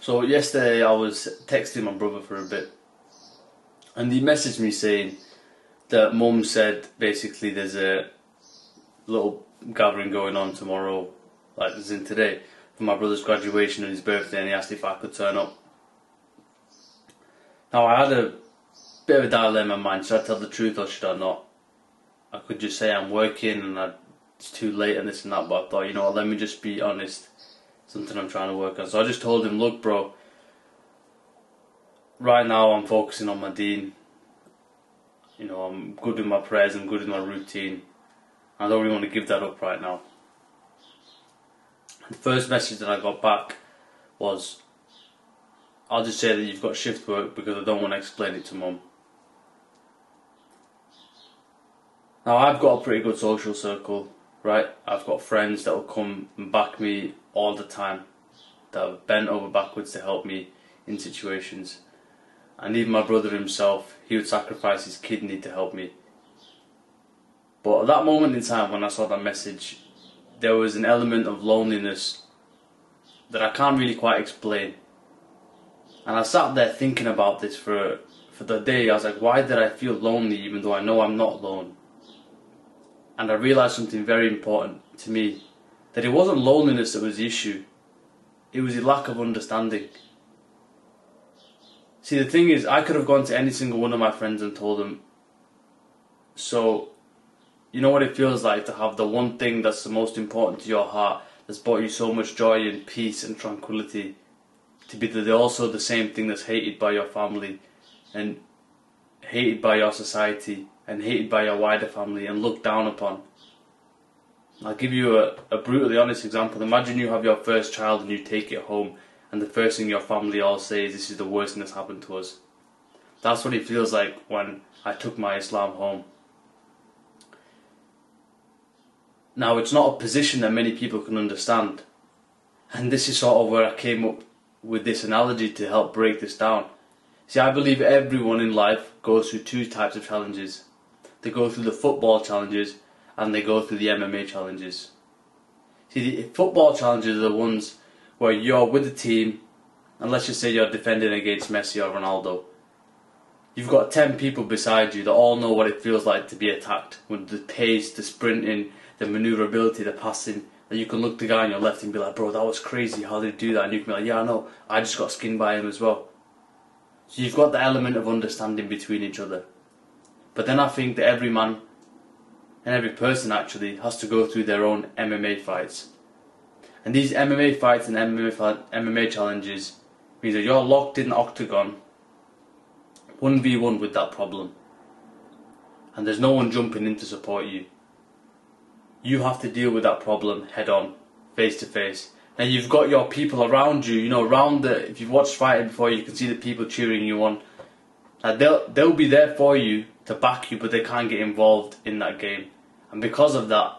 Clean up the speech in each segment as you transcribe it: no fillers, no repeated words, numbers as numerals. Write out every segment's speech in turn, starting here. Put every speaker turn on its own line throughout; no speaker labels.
So yesterday I was texting my brother for a bit, and he messaged me saying that Mum said basically there's a little gathering going on tomorrow, like there's in today, for my brother's graduation and his birthday, and he asked if I could turn up. Now I had a bit of a dilemma in my mind: should I tell the truth or should I not? I could just say I'm working and it's too late and this and that, but I thought, you know what, let me just be honest. Something I'm trying to work on. So I just told him, look bro, right now I'm focusing on my deen. You know, I'm good with my prayers, I'm good with my routine. I don't really want to give that up right now. The first message that I got back was, I'll just say that you've got shift work because I don't want to explain it to Mum. Now I've got a pretty good social circle, right? I've got friends that will come and back me all the time, that have bent over backwards to help me in situations. And even my brother himself, he would sacrifice his kidney to help me. But at that moment in time when I saw that message, there was an element of loneliness that I can't really quite explain. And I sat there thinking about this for the day. I was like, why did I feel lonely even though I know I'm not alone? And I realised something very important to me, that it wasn't loneliness that was the issue, it was a lack of understanding. See, the thing is, I could have gone to any single one of my friends and told them, so, you know what it feels like to have the one thing that's the most important to your heart, that's brought you so much joy and peace and tranquility, to be also the same thing that's hated by your family, and hated by your society, and hated by your wider family, and looked down upon. I'll give you a brutally honest example. Imagine you have your first child and you take it home, and the first thing your family all say is, this is the worst thing that's happened to us. That's what it feels like when I took my Islam home. Now, it's not a position that many people can understand, and this is sort of where I came up with this analogy to help break this down. See, I believe everyone in life goes through two types of challenges. They go through the football challenges and they go through the MMA challenges. See, the football challenges are the ones where you're with the team, and let's just say you're defending against Messi or Ronaldo. You've got 10 people beside you that all know what it feels like to be attacked, with the pace, the sprinting, the manoeuvrability, the passing, that you can look the guy on your left and be like, bro, that was crazy, how did he do that? And you can be like, yeah, I know, I just got skinned by him as well. So you've got the element of understanding between each other. But then I think that every man, and every person actually, has to go through their own MMA fights. And these MMA fights and MMA challenges means that you're locked in the octagon, 1v1 with that problem. And there's no one jumping in to support you. You have to deal with that problem head on, face to face. And you've got your people around you, you know, if you've watched fighting before, you can see the people cheering you on. They'll be there for you to back you, but they can't get involved in that game. And because of that,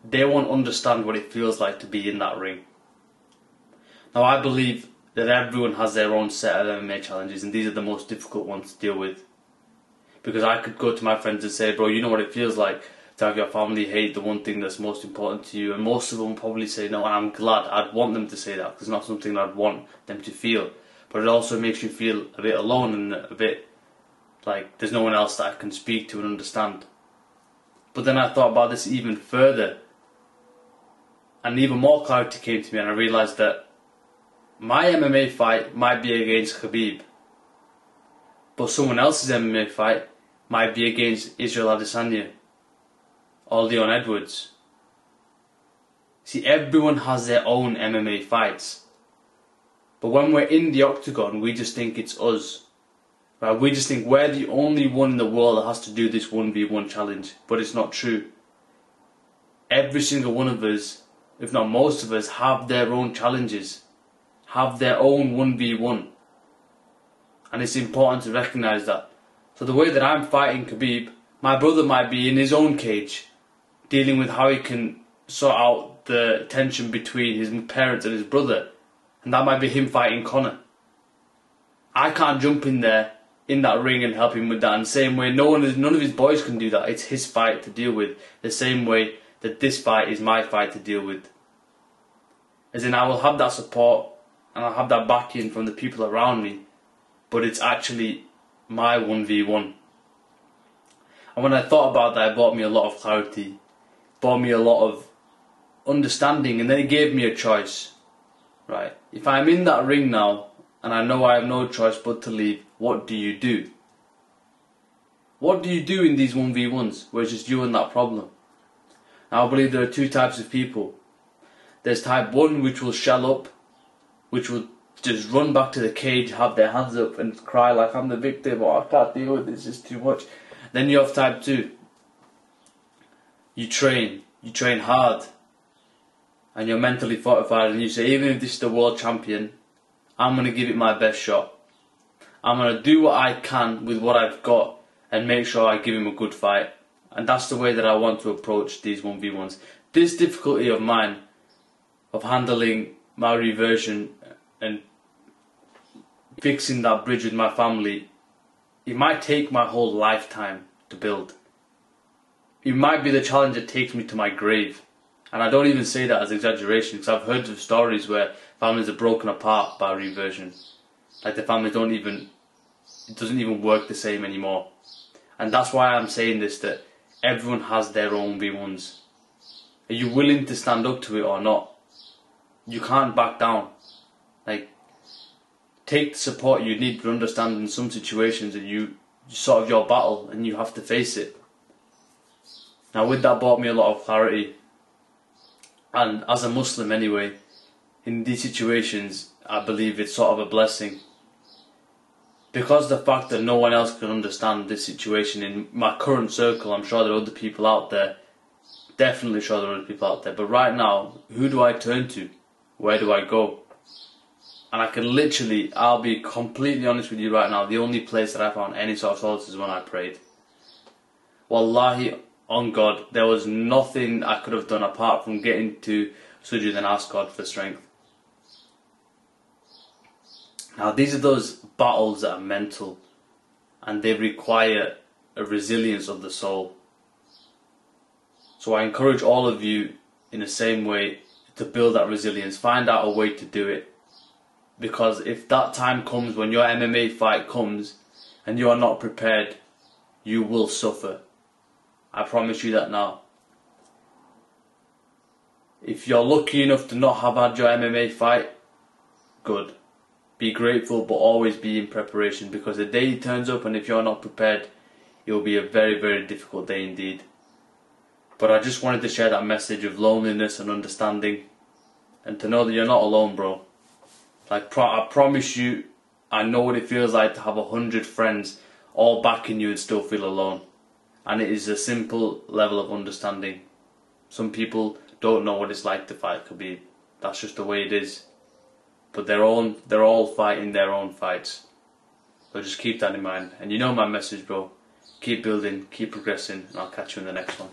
they won't understand what it feels like to be in that ring. Now, I believe that everyone has their own set of MMA challenges, and these are the most difficult ones to deal with. Because I could go to my friends and say, bro, you know what it feels like to have your family hate the one thing that's most important to you, and most of them will probably say no, and I'm glad. I'd want them to say that, because it's not something I'd want them to feel. But it also makes you feel a bit alone and a bit like there's no one else that I can speak to and understand. But then I thought about this even further, and even more clarity came to me, and I realised that my MMA fight might be against Khabib, but someone else's MMA fight might be against Israel Adesanya or Leon Edwards. See, everyone has their own MMA fights. But when we're in the octagon, we just think it's us. Right? We just think we're the only one in the world that has to do this 1v1 challenge. But it's not true. Every single one of us, if not most of us, have their own challenges. Have their own 1v1. And it's important to recognise that. So the way that I'm fighting Khabib, my brother might be in his own cage, dealing with how he can sort out the tension between his parents and his brother. And that might be him fighting Conor. I can't jump in there, in that ring, and help him with that. In the same way, none of his boys can do that. It's his fight to deal with. The same way that this fight is my fight to deal with. As in, I will have that support, and I have that backing from the people around me, but it's actually my 1v1. And when I thought about that, it brought me a lot of clarity, brought me a lot of understanding, and then it gave me a choice. Right? If I'm in that ring now, and I know I have no choice but to leave, what do you do? What do you do in these 1v1s, where it's just you and that problem? Now, I believe there are two types of people. There's type 1, which will shell up, which will just run back to the cage, have their hands up and cry like, I'm the victim, or I can't deal with this, it's too much. Then you have type 2. You train hard, and you're mentally fortified, and you say, even if this is the world champion, I'm going to give it my best shot. I'm going to do what I can with what I've got and make sure I give him a good fight. And that's the way that I want to approach these 1v1s. This difficulty of mine, of handling my reversion and fixing that bridge with my family, it might take my whole lifetime to build. It might be the challenge that takes me to my grave. And I don't even say that as exaggeration, because I've heard of stories where families are broken apart by reversion. Like the family it doesn't even work the same anymore. And that's why I'm saying this, that everyone has their own V1s. Are you willing to stand up to it or not? You can't back down. Like, take the support you need, but understand in some situations that you sort of your battle and you have to face it. Now, with that brought me a lot of clarity. And as a Muslim anyway, in these situations, I believe it's sort of a blessing. Because the fact that no one else can understand this situation in my current circle, I'm sure there are other people out there, definitely sure there are other people out there, but right now, who do I turn to? Where do I go? And I can literally, I'll be completely honest with you right now, the only place that I found any sort of solace is when I prayed. Wallahi, on God, there was nothing I could have done apart from getting to sujood and ask God for strength. Now, these are those battles that are mental, and they require a resilience of the soul. So I encourage all of you in the same way to build that resilience. Find out a way to do it. Because if that time comes when your MMA fight comes and you are not prepared, you will suffer. I promise you that now. If you're lucky enough to not have had your MMA fight, good. Be grateful, but always be in preparation, because the day it turns up and if you're not prepared, it will be a very, very difficult day indeed. But I just wanted to share that message of loneliness and understanding, and to know that you're not alone, bro. Like, I promise you, I know what it feels like to have 100 friends all backing you and still feel alone. And it is a simple level of understanding. Some people don't know what it's like to fight. That's just the way it is. But they're all fighting their own fights. So just keep that in mind. And you know my message, bro. Keep building, keep progressing, and I'll catch you in the next one.